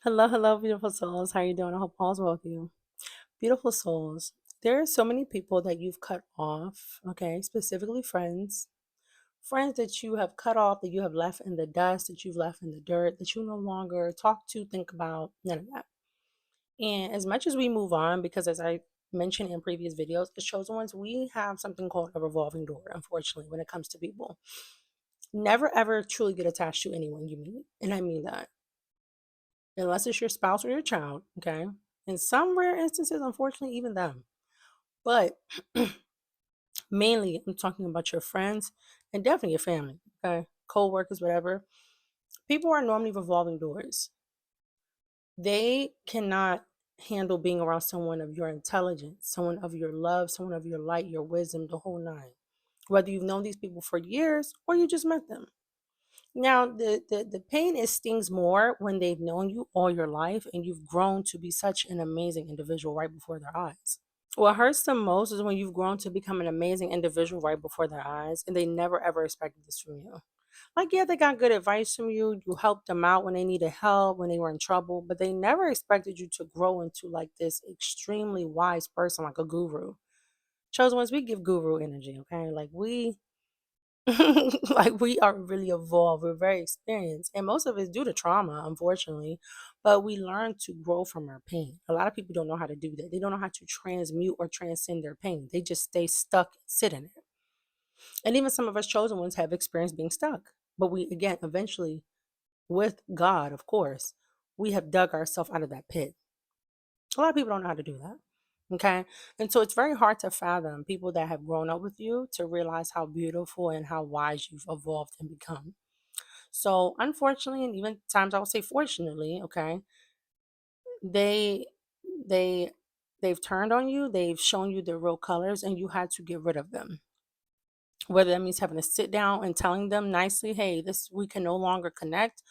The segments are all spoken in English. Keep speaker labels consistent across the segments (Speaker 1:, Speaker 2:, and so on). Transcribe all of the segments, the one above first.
Speaker 1: Hello, hello, beautiful souls. How you doing? I hope all's well with you. Beautiful souls. There are so many people that you've cut off, okay? Specifically friends. Friends that you have cut off, that you have left in the dust, that you've left in the dirt, that you no longer talk to, think about, none of that. And as much as we move on, because as I mentioned in previous videos, the chosen ones, we have something called a revolving door, unfortunately, when it comes to people. Never ever truly get attached to anyone you meet. And I mean that unless it's your spouse or your child, okay? In some rare instances, unfortunately, even them. But mainly, I'm talking about your friends and definitely your family, okay? Co workers, whatever. People are normally revolving doors. They cannot handle being around someone of your intelligence, someone of your love, someone of your light, your wisdom, the whole nine. Whether you've known these people for years or you just met them. Now, the pain is stings more when they've known you all your life and you've grown to be such an amazing individual right before their eyes. What hurts the most is when you've grown to become an amazing individual right before their eyes and they never ever expected this from you. Like, yeah, they got good advice from you. You helped them out when they needed help, when they were in trouble, but they never expected you to grow into like this extremely wise person, like a guru. Chosen ones, we give guru energy, okay? Like, we like we are really evolved. We're very experienced, and most of it's due to trauma, unfortunately. But we learn to grow from our pain. A lot of people don't know how to do that. They don't know how to transmute or transcend their pain. They just stay stuck, sit in it. And even some of us chosen ones have experienced being stuck. But we, again, eventually, with God, of course, we have dug ourselves out of that pit. A lot of people don't know how to do that. Okay. And so it's very hard to fathom people that have grown up with you to realize how beautiful and how wise you've evolved and become. So unfortunately, and even times I would say fortunately, okay, they they they've turned on you, they've shown you their real colors, and you had to get rid of them. Whether that means having to sit down and telling them nicely, hey, this we can no longer connect,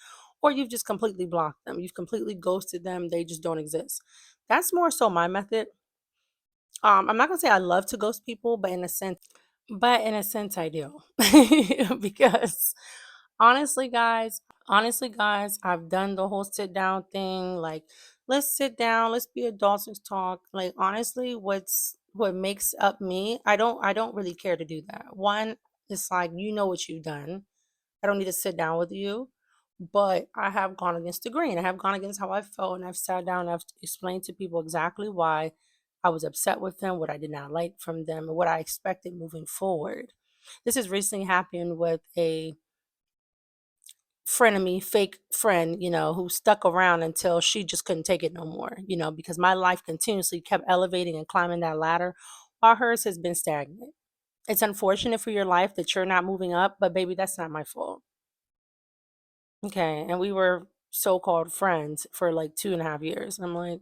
Speaker 1: or you've just completely blocked them. You've completely ghosted them, they just don't exist. That's more so my method. I'm not gonna say I love to ghost people, but in a sense I do. Because honestly, guys, I've done the whole sit down thing. Like, let's sit down, let's be adults, let's talk. Like, honestly, what makes up me, I don't really care to do that. One, it's like you know what you've done. I don't need to sit down with you. But I have gone against the grain. I have gone against how I felt, and I've sat down and I've explained to people exactly why I was upset with them, what I did not like from them, and what I expected moving forward. This has recently happened with a frenemy, fake friend, who stuck around until she just couldn't take it no more, because my life continuously kept elevating and climbing that ladder while hers has been stagnant. It's unfortunate for your life that you're not moving up, but baby, that's not my fault. Okay. And we were so called friends for like 2.5 years. I'm like,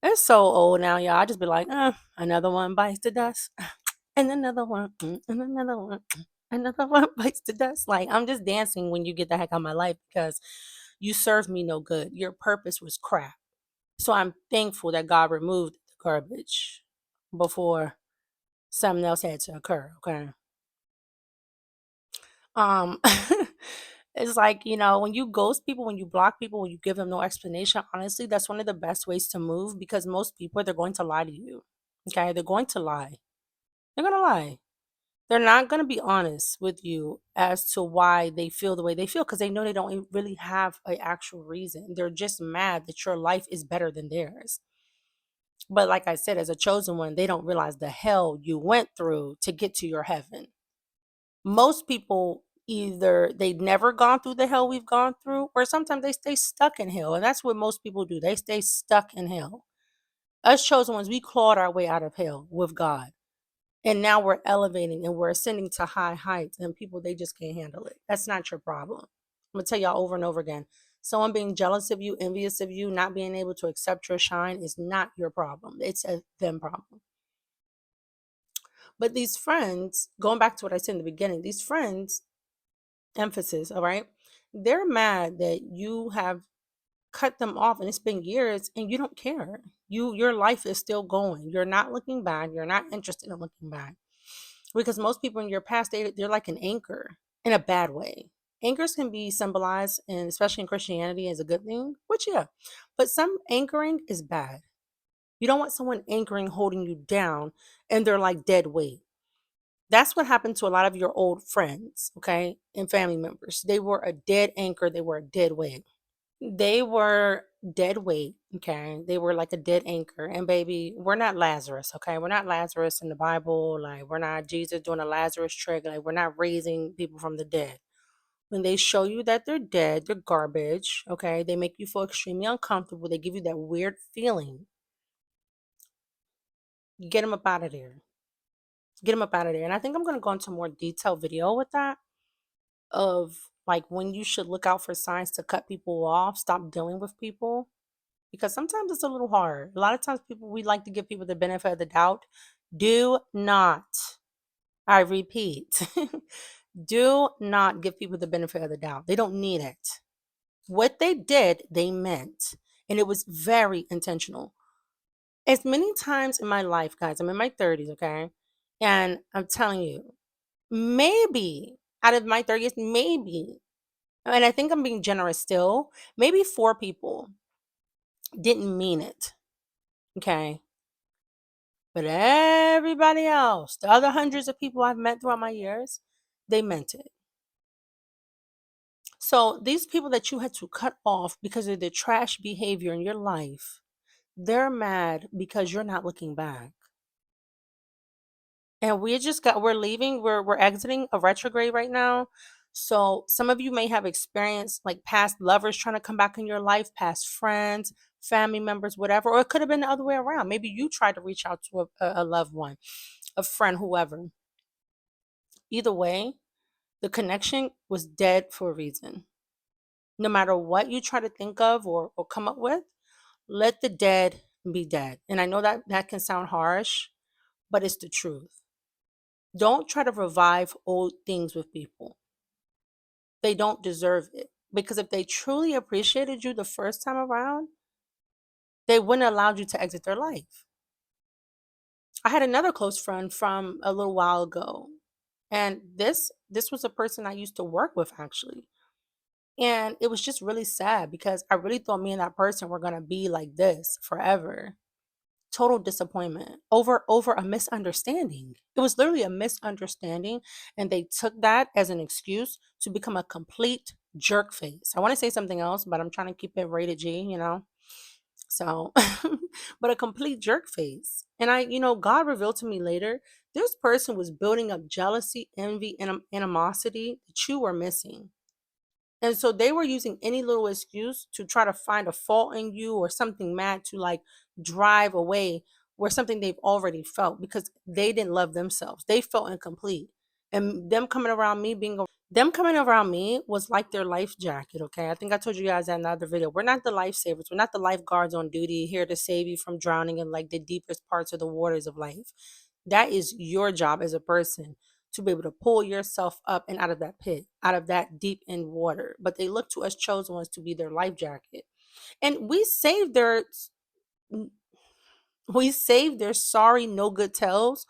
Speaker 1: it's so old now, y'all. I just be like, another one bites the dust, and another one, and another one, another one bites the dust. Like, I'm just dancing when you get the heck out of my life because you served me no good. Your purpose was crap. So I'm thankful that God removed the garbage before something else had to occur. Okay. Um, it's like, when you ghost people, when you block people, when you give them no explanation, honestly, that's one of the best ways to move because most people, they're going to lie to you. Okay. They're going to lie. They're going to lie. They're not going to be honest with you as to why they feel the way they feel because they know they don't really have an actual reason. They're just mad that your life is better than theirs. But like I said, as a chosen one, they don't realize the hell you went through to get to your heaven. Most people either they've never gone through the hell we've gone through, or sometimes they stay stuck in hell. And that's what most people do. They stay stuck in hell. Us chosen ones, we clawed our way out of hell with God. And now we're elevating and we're ascending to high heights, and people, they just can't handle it. That's not your problem. I'm going to tell y'all over and over again. Someone being jealous of you, envious of you, not being able to accept your shine is not your problem. It's a them problem. But these friends, going back to what I said in the beginning, these friends, emphasis, all right, they're mad that you have cut them off and it's been years and you don't care. Your life is still going. You're not looking back. You're not interested in looking back. Because most people in your past, they're like an anchor in a bad way. Anchors can be symbolized, and especially in Christianity, as a good thing, which, yeah, but some anchoring is bad. You don't want someone anchoring, holding you down, and they're like dead weight. That's what happened to a lot of your old friends, okay, and family members. They were a dead anchor, they were a dead weight. They were dead weight, okay? They were like a dead anchor. And baby, we're not Lazarus, okay? We're not Lazarus in the Bible. Like, we're not Jesus doing a Lazarus trick. Like, we're not raising people from the dead. When they show you that they're dead, they're garbage, okay? They make you feel extremely uncomfortable. They give you that weird feeling. Get them up out of there. Get them up out of there. And I think I'm going to go into more detailed video with that, of like when you should look out for signs to cut people off, stop dealing with people, because sometimes it's a little hard. A lot of times people, we like to give people the benefit of the doubt. Do not, I repeat, do not give people the benefit of the doubt. They don't need it. What they did, they meant, and it was very intentional. As many times in my life, guys, I'm in my 30s, okay? And I'm telling you, maybe out of my 30s, maybe, and I think I'm being generous still, maybe 4 people didn't mean it, okay? But everybody else, the other hundreds of people I've met throughout my years, they meant it. So these people that you had to cut off because of their trash behavior in your life, they're mad because you're not looking back. And we're leaving, we're exiting a retrograde right now. So some of you may have experienced like past lovers trying to come back in your life, past friends, family members, whatever. Or it could have been the other way around. Maybe you tried to reach out to a loved one, a friend, whoever. Either way, the connection was dead for a reason. No matter what you try to think of or come up with, let the dead be dead. And I know that that can sound harsh, but it's the truth. Don't try to revive old things with people. They don't deserve it. Because if they truly appreciated you the first time around, they wouldn't have allowed you to exit their life. I had another close friend from a little while ago. And this was a person I used to work with, actually. And it was just really sad because I really thought me and that person were gonna be like this forever. Total disappointment over a misunderstanding. It was literally a misunderstanding, and they took that as an excuse to become a complete jerk face. I want to say something else, but I'm trying to keep it rated G, you know. So, but a complete jerk face. And God revealed to me later, this person was building up jealousy, envy, and animosity that you were missing. And so they were using any little excuse to try to find a fault in you or something mad to like drive away or something they've already felt because they didn't love themselves. They felt incomplete. And them coming around me was like their life jacket, okay? I think I told you guys that in another video. We're not the lifesavers. We're not the lifeguards on duty here to save you from drowning in like the deepest parts of the waters of life. That is your job as a person, to be able to pull yourself up and out of that pit, out of that deep end water. But they look to us chosen ones to be their life jacket. And we save their sorry no good tells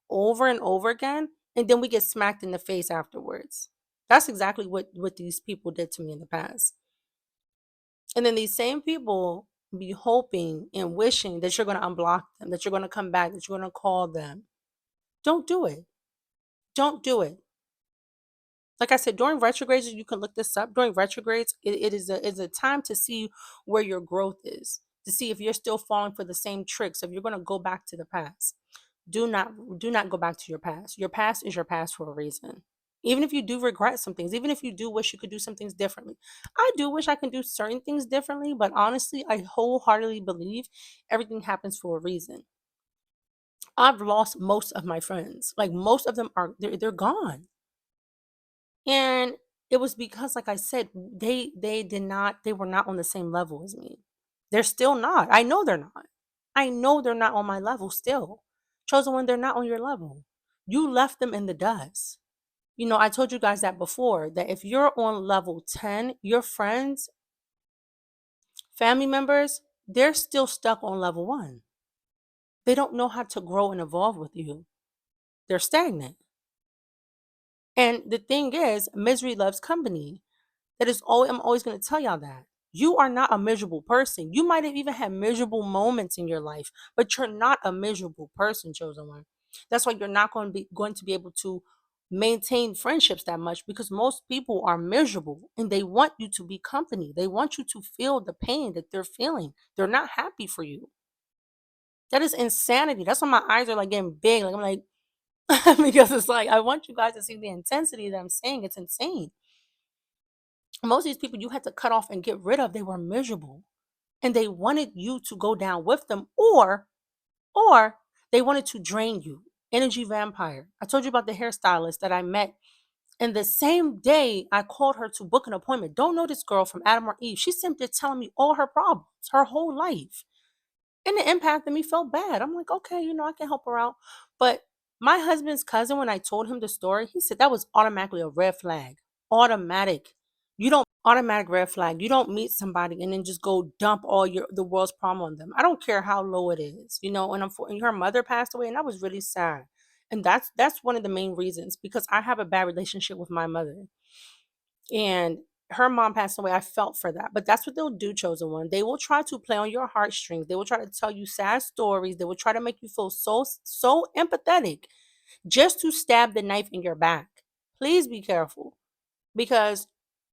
Speaker 1: over and over again, and then we get smacked in the face afterwards. That's exactly what these people did to me in the past. And then these same people be hoping and wishing that you're going to unblock them, that you're going to come back, that you're going to call them. Don't do it. Don't do it. Like I said, during retrogrades, you can look this up. During retrogrades, it is a time to see where your growth is, to see if you're still falling for the same tricks, if you're going to go back to the past. Do not go back to your past. Your past is your past for a reason. Even if you do regret some things, even if you do wish you could do some things differently. I do wish I can do certain things differently, but honestly, I wholeheartedly believe everything happens for a reason. I've lost most of my friends. Like most of them are they're gone. And it was because, like I said, they were not on the same level as me. They're still not. I know they're not. I know they're not on my level still. Chosen one, they're not on your level. You left them in the dust. I told you guys that before, that if you're on level 10, your friends, family members, they're still stuck on level 1. They don't know how to grow and evolve with you. They're stagnant. And the thing is, misery loves company. That is all I'm always going to tell y'all that. You are not a miserable person. You might have even had miserable moments in your life, but you're not a miserable person, chosen one. That's why you're not going to be able to maintain friendships that much, because most people are miserable and they want you to be company. They want you to feel the pain that they're feeling. They're not happy for you. That is insanity. That's why my eyes are like getting big. Like I'm like because it's like I want you guys to see the intensity that I'm saying. It's insane. Most of these people you had to cut off and get rid of, they were miserable. And they wanted you to go down with them, or they wanted to drain you. Energy vampire. I told you about the hairstylist that I met. And the same day I called her to book an appointment. Don't know this girl from Adam or Eve. She's simply telling me all her problems, her whole life. And the impact of me felt bad. I'm like, okay, I can help her out. But my husband's cousin, when I told him the story, he said that was automatically a red flag. Automatic. You don't automatic red flag. You don't meet somebody and then just go dump all the world's problem on them. I don't care how low it is, and her mother passed away, and that was really sad. And that's one of the main reasons, because I have a bad relationship with my mother. And her mom passed away. I felt for that. But that's what they'll do, chosen one. They will try to play on your heartstrings. They will try to tell you sad stories. They will try to make you feel so empathetic just to stab the knife in your back. Please be careful, because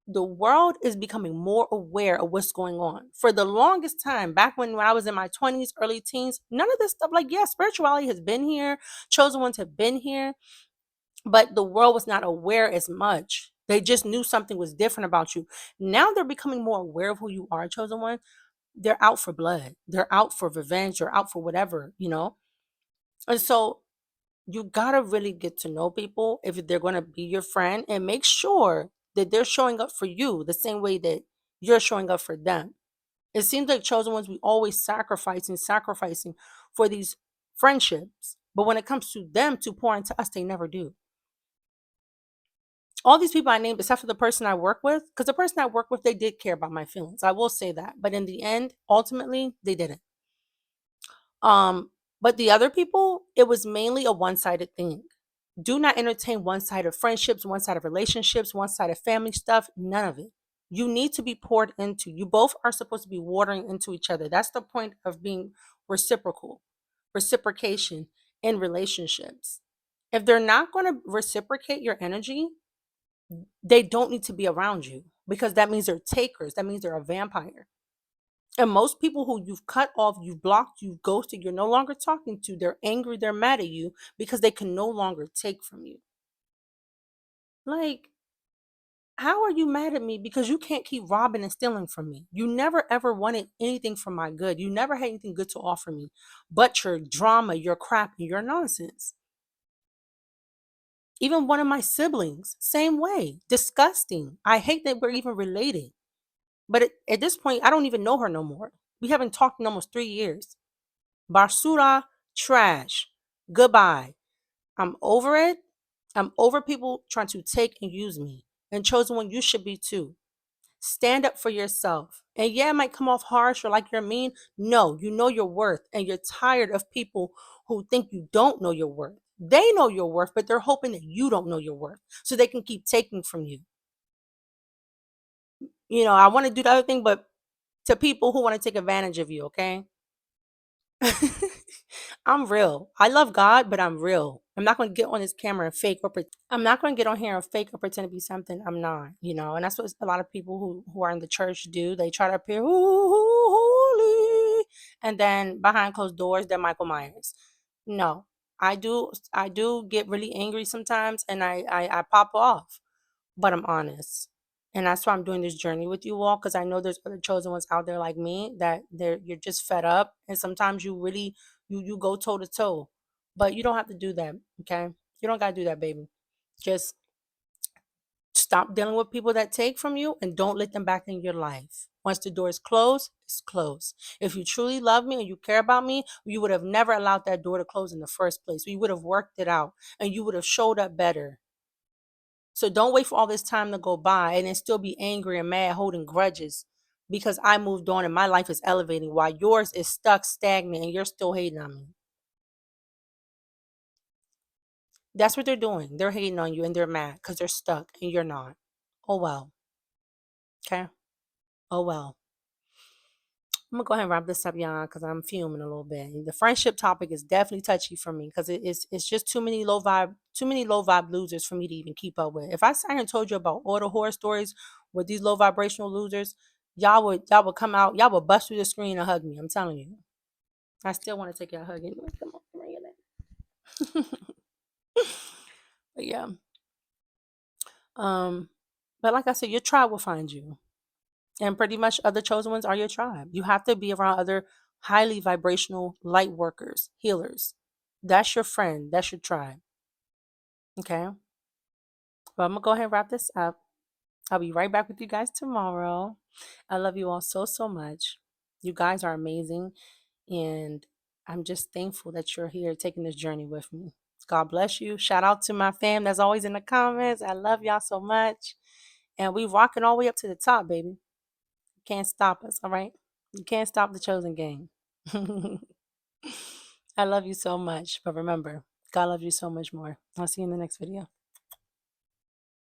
Speaker 1: the world is becoming more aware of what's going on. For the longest time, back when I was in my 20s, early teens, none of this stuff, like, yeah, spirituality has been here, chosen ones have been here, but the world was not aware as much. They just knew something was different about you. Now they're becoming more aware of who you are, chosen one. They're out for blood. They're out for revenge. They're out for whatever. And so you gotta really get to know people if they're gonna be your friend, and make sure that they're showing up for you the same way that you're showing up for them. It seems like chosen ones, we always sacrificing for these friendships. But when it comes to them to pour into us, they never do. All these people I named, except for the person I work with, because the person I work with, they did care about my feelings. I will say that. But in the end, ultimately, they didn't. Um, but the other people, it was mainly a one-sided thing. Do not entertain one-sided friendships, one-sided relationships, one-sided family stuff. None of it. You need to be poured into. You both are supposed to be watering into each other. That's the point of being reciprocal, reciprocation in relationships. If they're not going to reciprocate your energy, they don't need to be around you, because that means they're takers. That means they're a vampire. And most people who you've cut off, you've blocked, you've ghosted, you're no longer talking to, they're angry, they're mad at you because they can no longer take from you. Like, how are you mad at me because you can't keep robbing and stealing from me? You never ever wanted anything for my good. You never had anything good to offer me but your drama, your crap, and your nonsense. Even one of my siblings, same way. Disgusting. I hate that we're even related. But at this point, I don't even know her no more. We haven't talked in almost 3 years. Basura, trash. Goodbye. I'm over it. I'm over people trying to take and use me. And chosen one, you should be too. Stand up for yourself. And yeah, it might come off harsh or like you're mean. No, you know your worth. And you're tired of people who think you don't know your worth. They know your worth, but they're hoping that you don't know your worth so they can keep taking from you. I want to do the other thing, but to people who want to take advantage of you, okay? I'm real. I love God, but I'm real. I'm not going to get on this camera and fake or I'm not going to get on here and fake or pretend to be something I'm not. And that's what a lot of people who are in the church do. They try to appear holy, and then behind closed doors, they're Michael Myers. No, I do get really angry sometimes, and I pop off, but I'm honest. And that's why I'm doing this journey with you all, because I know there's other chosen ones out there like me that you're just fed up, and sometimes you really you go toe to toe, but you don't have to do that. Okay, you don't gotta do that, baby. Just stop dealing with people that take from you, and don't let them back in your life. Once the door is closed, it's closed. If you truly love me and you care about me, you would have never allowed that door to close in the first place. You would have worked it out, and you would have showed up better. So don't wait for all this time to go by and then still be angry and mad, holding grudges because I moved on and my life is elevating while yours is stuck, stagnant, and you're still hating on me. That's what they're doing. They're hating on you and they're mad because they're stuck and you're not. Oh well. Okay. Oh well. I'm gonna go ahead and wrap this up, y'all, because I'm fuming a little bit. The friendship topic is definitely touchy for me because it's just too many low vibe losers for me to even keep up with. If I sat here and told you about all the horror stories with these low vibrational losers, y'all would come out, y'all would bust through the screen and hug me. I'm telling you. I still want to take your hug anyway. Come on, bring it in. But yeah. Um, but like I said, your tribe will find you. And pretty much other chosen ones are your tribe. You have to be around other highly vibrational light workers, healers. That's your friend. That's your tribe. Okay. Well, I'm going to go ahead and wrap this up. I'll be right back with you guys tomorrow. I love you all so, so much. You guys are amazing. And I'm just thankful that you're here taking this journey with me. God bless you. Shout out to my fam that's always in the comments. I love y'all so much. And we rocking all the way up to the top, baby. Can't stop us, all right? You can't stop the chosen gang. I love you so much. But remember, God loves you so much more. I'll see you in the next video.